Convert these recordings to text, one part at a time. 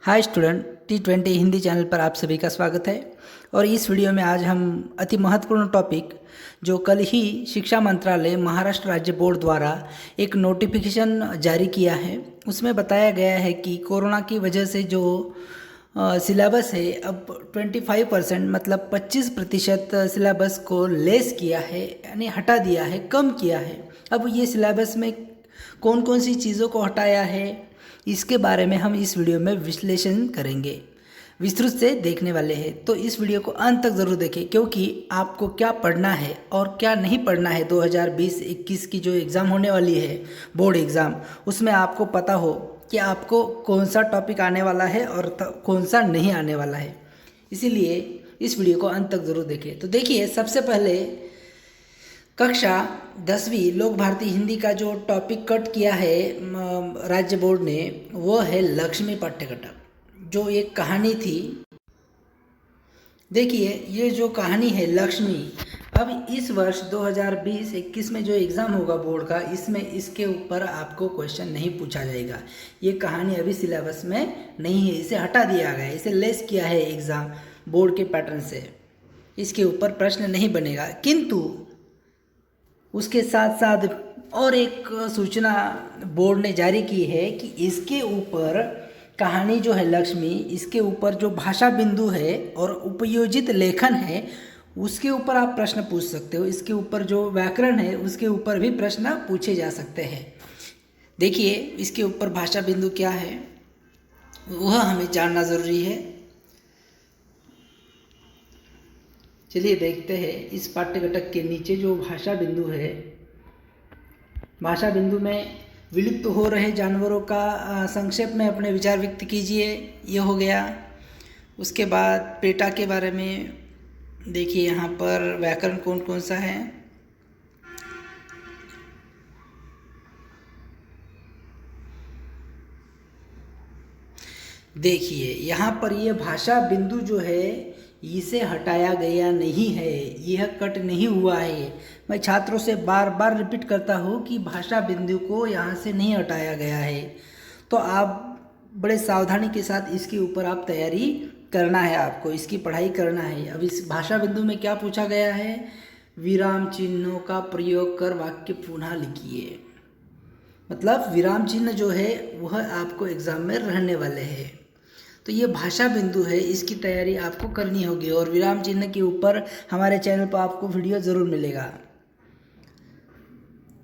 Hi student, T20 Hindi channel पर आप सभी का स्वागत है। और इस वीडियो में आज हम अति महत्वपूर्ण टॉपिक जो कल ही शिक्षा मंत्रालय महाराष्ट्र राज्य बोर्ड द्वारा एक नोटिफिकेशन जारी किया है, उसमें बताया गया है कि कोरोना की वजह से जो सिलेबस है अब 25% मतलब 25% सिलेबस को लेस किया है, यानी हटा दिया है, कम किया है। अब ये सिलेबस में कौन कौन सी चीज़ों को हटाया है, इसके बारे में हम इस वीडियो में विश्लेषण करेंगे, विस्तृत से देखने वाले हैं। तो इस वीडियो को अंत तक ज़रूर देखें, क्योंकि आपको क्या पढ़ना है और क्या नहीं पढ़ना है 2020-21 की जो एग्ज़ाम होने वाली है, बोर्ड एग्ज़ाम, उसमें आपको पता हो कि आपको कौन सा टॉपिक आने वाला है और कौन सा नहीं आने वाला है। इसीलिए इस वीडियो को अंत तक ज़रूर देखें। तो देखिए, सबसे पहले कक्षा 10वीं लोक भारती हिंदी का जो टॉपिक कट किया है राज्य बोर्ड ने, वो है लक्ष्मी पाठ्यघटक, जो एक कहानी थी। देखिए, ये जो कहानी है लक्ष्मी, अब इस वर्ष 2020-21 में जो एग्ज़ाम होगा बोर्ड का, इसमें इसके ऊपर आपको क्वेश्चन नहीं पूछा जाएगा। ये कहानी अभी सिलेबस में नहीं है, इसे हटा दिया गया है, इसे लेस किया है एग्ज़ाम बोर्ड के पैटर्न से। इसके ऊपर प्रश्न नहीं बनेगा। किंतु उसके साथ साथ और एक सूचना बोर्ड ने जारी की है कि इसके ऊपर कहानी जो है लक्ष्मी, इसके ऊपर जो भाषा बिंदु है और उपयोजित लेखन है, उसके ऊपर आप प्रश्न पूछ सकते हो। इसके ऊपर जो व्याकरण है, उसके ऊपर भी प्रश्न पूछे जा सकते हैं। देखिए, इसके ऊपर भाषा बिंदु क्या है वह हमें जानना ज़रूरी है। चलिए देखते हैं, इस पाठ्यघटक के नीचे जो भाषा बिंदु है, भाषा बिंदु में विलुप्त हो रहे जानवरों का संक्षेप में अपने विचार व्यक्त कीजिए, ये हो गया। उसके बाद पेटा के बारे में देखिए, यहाँ पर व्याकरण कौन कौन सा है। देखिए, यहाँ पर ये भाषा बिंदु जो है, इसे हटाया गया नहीं है, यह कट नहीं हुआ है। मैं छात्रों से बार बार रिपीट करता हूँ कि भाषा बिंदु को यहाँ से नहीं हटाया गया है। तो आप बड़े सावधानी के साथ इसके ऊपर आप तैयारी करना है, आपको इसकी पढ़ाई करना है। अब इस भाषा बिंदु में क्या पूछा गया है, विराम चिन्हों का प्रयोग कर वाक्य पुनः लिखिए। मतलब विराम चिन्ह जो है वह आपको एग्जाम में रहने वाले हैं। तो ये भाषा बिंदु है, इसकी तैयारी आपको करनी होगी। और विराम चिन्ह के ऊपर हमारे चैनल पर आपको वीडियो ज़रूर मिलेगा।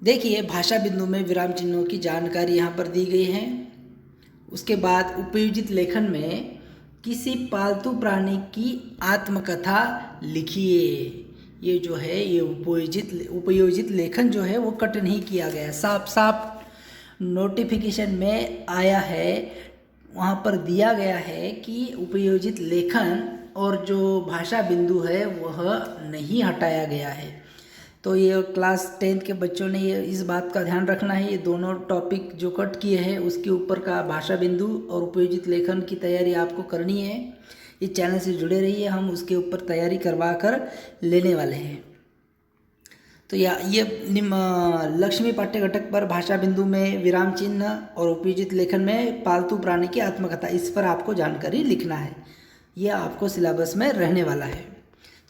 देखिए, भाषा बिंदु में विराम चिन्हों की जानकारी यहाँ पर दी गई है। उसके बाद उपयोजित लेखन में किसी पालतू प्राणी की आत्मकथा लिखिए। ये जो है, ये उपयोजित लेखन जो है वो कट नहीं किया गया, साफ साफ नोटिफिकेशन में आया है। वहाँ पर दिया गया है कि उपयोजित लेखन और जो भाषा बिंदु है वह नहीं हटाया गया है। तो ये क्लास 10th के बच्चों ने ये इस बात का ध्यान रखना है। ये दोनों टॉपिक जो कट किए हैं उसके ऊपर का भाषा बिंदु और उपयोजित लेखन की तैयारी आपको करनी है। इस चैनल से जुड़े रहिए, हम उसके ऊपर तैयारी करवा कर लेने वाले हैं। तो ये लक्ष्मी पाठ्यघटक पर भाषा बिंदु में विराम चिन्ह और उपयोजित लेखन में पालतू प्राणी की आत्मकथा, इस पर आपको जानकारी लिखना है। यह आपको सिलेबस में रहने वाला है।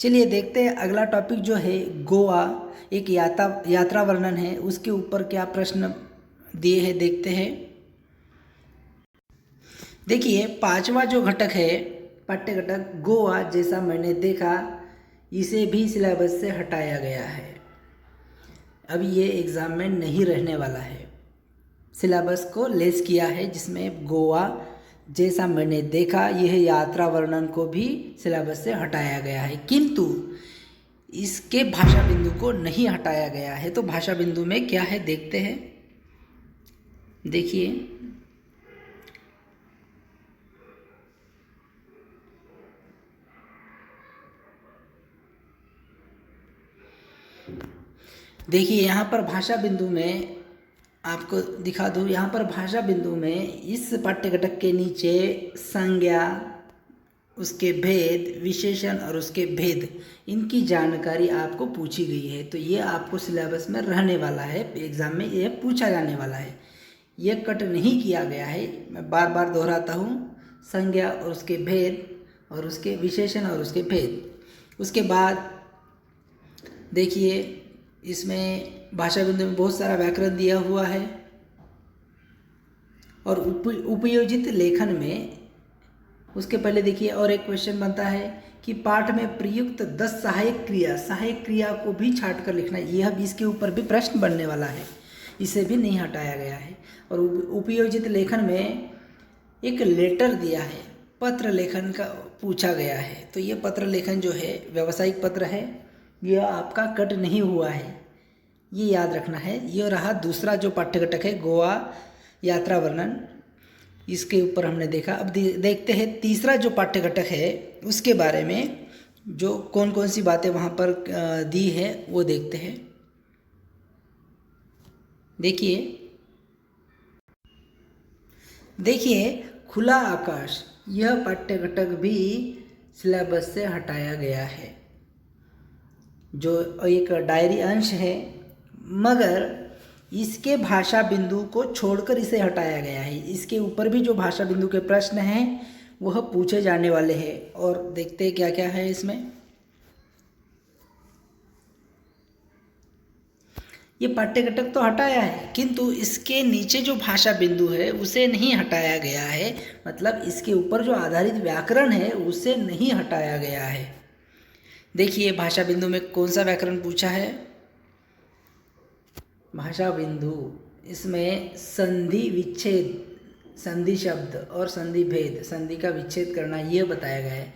चलिए देखते हैं अगला टॉपिक जो है गोवा, एक यात्रा वर्णन है, उसके ऊपर क्या प्रश्न दिए हैं देखते हैं। देखिए, 5वां जो घटक है पाठ्यघटक गोवा जैसा मैंने देखा, इसे भी सिलेबस से हटाया गया है। अब ये एग्ज़ाम में नहीं रहने वाला है, सिलेबस को लेस किया है, जिसमें गोवा जैसा मैंने देखा, यह यात्रा वर्णन को भी सिलेबस से हटाया गया है। किंतु इसके भाषा बिंदु को नहीं हटाया गया है। तो भाषा बिंदु में क्या है देखते हैं। देखिए यहाँ पर भाषा बिंदु में आपको दिखा दूँ, यहाँ पर भाषा बिंदु में इस पाठ्यघटक के नीचे संज्ञा, उसके भेद, विशेषण और उसके भेद, इनकी जानकारी आपको पूछी गई है। तो ये आपको सिलेबस में रहने वाला है, एग्ज़ाम में ये पूछा जाने वाला है। ये कट नहीं किया गया है, मैं बार बार दोहराता हूँ। संज्ञा और उसके भेद और उसके विशेषण और उसके भेद। उसके बाद देखिए इसमें भाषा बिंदु में बहुत सारा व्याकरण दिया हुआ है और उपयोजित लेखन में उसके पहले देखिए और एक क्वेश्चन बनता है कि पाठ में प्रयुक्त 10 सहायक क्रिया को भी छाट कर लिखना है। यह भी इसके ऊपर भी प्रश्न बनने वाला है, इसे भी नहीं हटाया गया है। और उपयोजित लेखन में एक लेटर दिया है, पत्र लेखन का पूछा गया है। तो ये पत्र लेखन जो है व्यावसायिक पत्र है, यह आपका कट नहीं हुआ है, ये याद रखना है। यह रहा दूसरा जो पाठ्यघटक है गोवा यात्रा वर्णन, इसके ऊपर हमने देखा। अब देखते हैं तीसरा जो पाठ्यघटक है उसके बारे में, जो कौन कौन सी बातें वहाँ पर दी है वो देखते हैं। देखिए खुला आकाश, यह पाठ्यघटक भी सिलेबस से हटाया गया है, जो एक डायरी अंश है, मगर इसके भाषा बिंदु को छोड़कर इसे हटाया गया है। इसके ऊपर भी जो भाषा बिंदु के प्रश्न हैं वह पूछे जाने वाले हैं। और देखते हैं क्या क्या है इसमें। ये पाठ्यघटक तो हटाया है, किंतु इसके नीचे जो भाषा बिंदु है उसे नहीं हटाया गया है, मतलब इसके ऊपर जो आधारित व्याकरण है उसे नहीं हटाया गया है। देखिए भाषा बिंदु में कौन सा व्याकरण पूछा है। भाषा बिंदु इसमें संधि विच्छेद, संधि शब्द और संधि भेद, संधि का विच्छेद करना यह बताया गया है।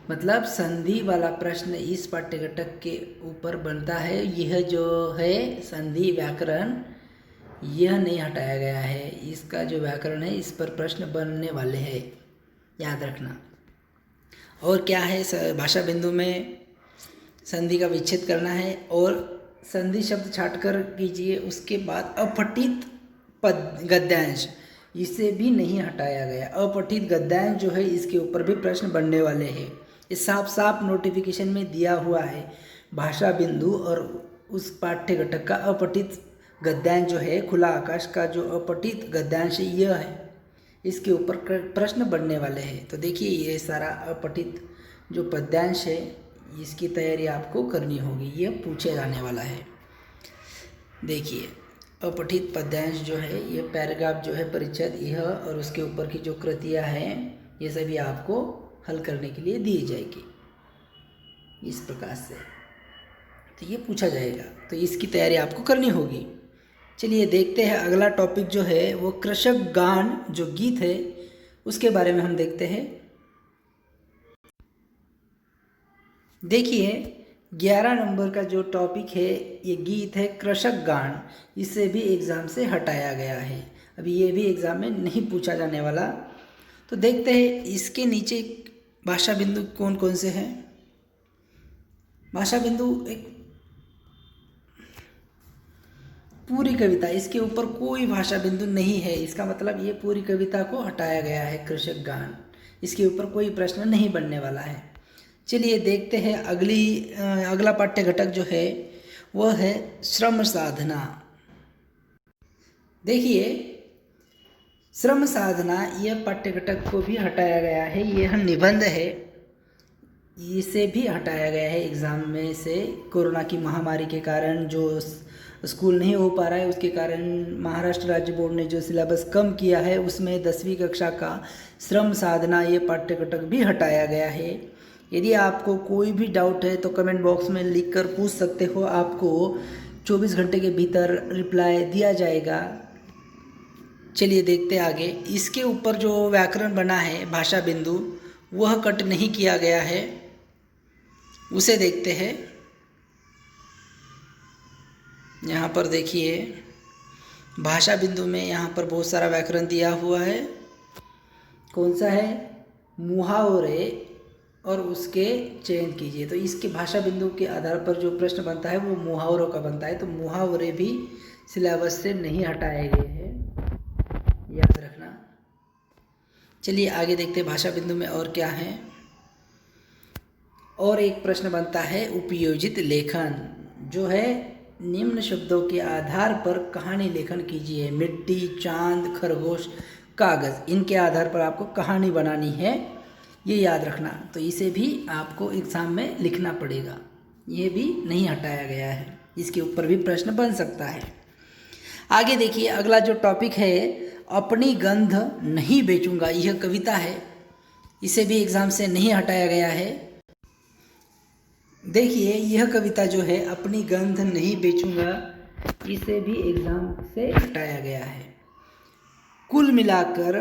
मतलब संधि वाला प्रश्न इस पाठ्यघटक के ऊपर बनता है। यह जो है संधि व्याकरण, यह नहीं हटाया गया है। इसका जो व्याकरण है इस पर प्रश्न बनने वाले हैं, याद रखना। और क्या है भाषा बिंदु में, संधि का विच्छेद करना है और संधि शब्द छाटकर कीजिए। उसके बाद अपठित पद गद्यांश, इसे भी नहीं हटाया गया। अपठित गद्यांश जो है इसके ऊपर भी प्रश्न बनने वाले हैं। ये साफ साफ नोटिफिकेशन में दिया हुआ है। भाषा बिंदु और उस पाठ्यघटक का अपठित गद्यांश जो है, खुला आकाश का जो अपठित गद्यांश यह है, इसके ऊपर प्रश्न बनने वाले हैं। तो देखिए ये सारा अपठित जो पद्यांश है इसकी तैयारी आपको करनी होगी, ये पूछे जाने वाला है। देखिए अपठित पद्यांश जो है, ये पैराग्राफ जो है परिच्छेद यह और उसके ऊपर की जो कृतियाँ हैं ये सभी आपको हल करने के लिए दी जाएगी इस प्रकार से। तो ये पूछा जाएगा, तो इसकी तैयारी आपको करनी होगी। चलिए देखते हैं अगला टॉपिक जो है वो कृषक गान जो गीत है उसके बारे में हम देखते हैं। देखिए 11 नंबर का जो टॉपिक है ये गीत है कृषक गान, इसे भी एग्ज़ाम से हटाया गया है। अभी ये भी एग्ज़ाम में नहीं पूछा जाने वाला। तो देखते हैं इसके नीचे भाषा बिंदु कौन कौन से हैं। भाषा बिंदु एक पूरी कविता, इसके ऊपर कोई भाषा बिंदु नहीं है, इसका मतलब ये पूरी कविता को हटाया गया है कृषक गान, इसके ऊपर कोई प्रश्न नहीं बनने वाला है। चलिए देखते हैं अगला पाठ्यघटक जो है वह है श्रम साधना। देखिए श्रम साधना यह पाठ्यघटक को भी हटाया गया है, यह निबंध है, इसे भी हटाया गया है एग्ज़ाम में से। कोरोना की महामारी के कारण जो स्कूल नहीं हो पा रहा है उसके कारण महाराष्ट्र राज्य बोर्ड ने जो सिलेबस कम किया है उसमें 10वीं कक्षा का श्रम साधना ये पाठ्यघटक भी हटाया गया है। यदि आपको कोई भी डाउट है तो कमेंट बॉक्स में लिखकर पूछ सकते हो, आपको 24 घंटे के भीतर रिप्लाई दिया जाएगा। चलिए देखते आगे। इसके ऊपर जो व्याकरण बना है भाषा बिंदु वह कट नहीं किया गया है, उसे देखते हैं। यहाँ पर देखिए भाषा बिंदु में यहाँ पर बहुत सारा व्याकरण दिया हुआ है। कौन सा है? मुहावरे और उसके चयन कीजिए। तो इसके भाषा बिंदु के आधार पर जो प्रश्न बनता है वो मुहावरों का बनता है। तो मुहावरे भी सिलेबस से नहीं हटाए गए हैं, याद रखना। चलिए आगे देखते हैं भाषा बिंदु में और क्या है। और एक प्रश्न बनता है उपयोजित लेखन, जो है निम्न शब्दों के आधार पर कहानी लेखन कीजिए। मिट्टी, चांद, खरगोश कागज़, इनके आधार पर आपको कहानी बनानी है, ये याद रखना। तो इसे भी आपको एग्ज़ाम में लिखना पड़ेगा, ये भी नहीं हटाया गया है, इसके ऊपर भी प्रश्न बन सकता है। आगे देखिए, अगला जो टॉपिक है, अपनी गंध नहीं बेचूंगा, यह कविता है, इसे भी एग्ज़ाम से नहीं हटाया गया है। देखिए यह कविता जो है, अपनी गंध नहीं बेचूंगा, इसे भी एग्ज़ाम से हटाया गया है। कुल मिलाकर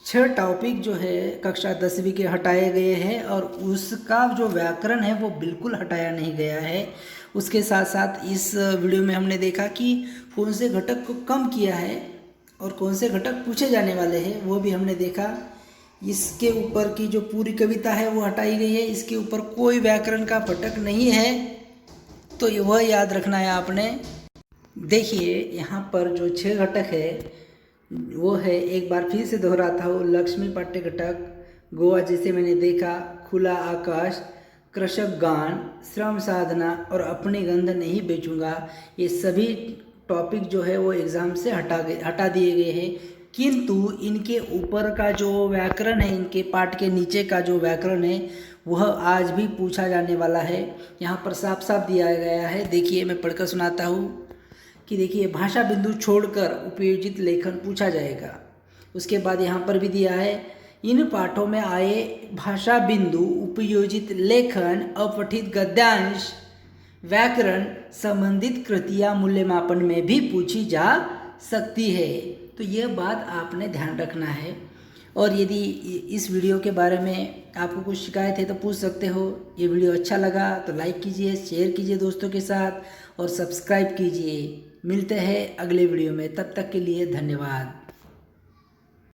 6 टॉपिक जो है कक्षा 10वीं के हटाए गए हैं, और उसका जो व्याकरण है वो बिल्कुल हटाया नहीं गया है। उसके साथ साथ इस वीडियो में हमने देखा कि कौन से घटक को कम किया है और कौन से घटक पूछे जाने वाले हैं, वो भी हमने देखा। इसके ऊपर की जो पूरी कविता है वो हटाई गई है, इसके ऊपर कोई व्याकरण का फटक नहीं है, तो वह याद रखना है आपने। देखिए यहाँ पर जो 6 घटक है वो है, एक बार फिर से दोहराता हूँ, लक्ष्मी पाठ्य घटक, गोवा जैसे मैंने देखा, खुला आकाश, कृषक गान, श्रम साधना और अपनी गंध नहीं बेचूंगा, ये सभी टॉपिक जो है वो एग्ज़ाम से हटा दिए गए हैं। किंतु इनके ऊपर का जो व्याकरण है, इनके पाठ के नीचे का जो व्याकरण है वह आज भी पूछा जाने वाला है। यहाँ पर साफ साफ दिया गया है, देखिए मैं पढ़कर सुनाता हूँ कि देखिए, भाषा बिंदु छोड़कर उपयोजित लेखन पूछा जाएगा। उसके बाद यहाँ पर भी दिया है, इन पाठों में आए भाषा बिंदु, उपयोजित लेखन, अपठित गद्यांश, व्याकरण संबंधित कृतियाँ मूल्यमापन में भी पूछी जा सकती है। तो यह बात आपने ध्यान रखना है। और यदि इस वीडियो के बारे में आपको कुछ शिकायत है तो पूछ सकते हो। ये वीडियो अच्छा लगा तो लाइक कीजिए, शेयर कीजिए दोस्तों के साथ और सब्सक्राइब कीजिए। मिलते हैं अगले वीडियो में, तब तक के लिए धन्यवाद।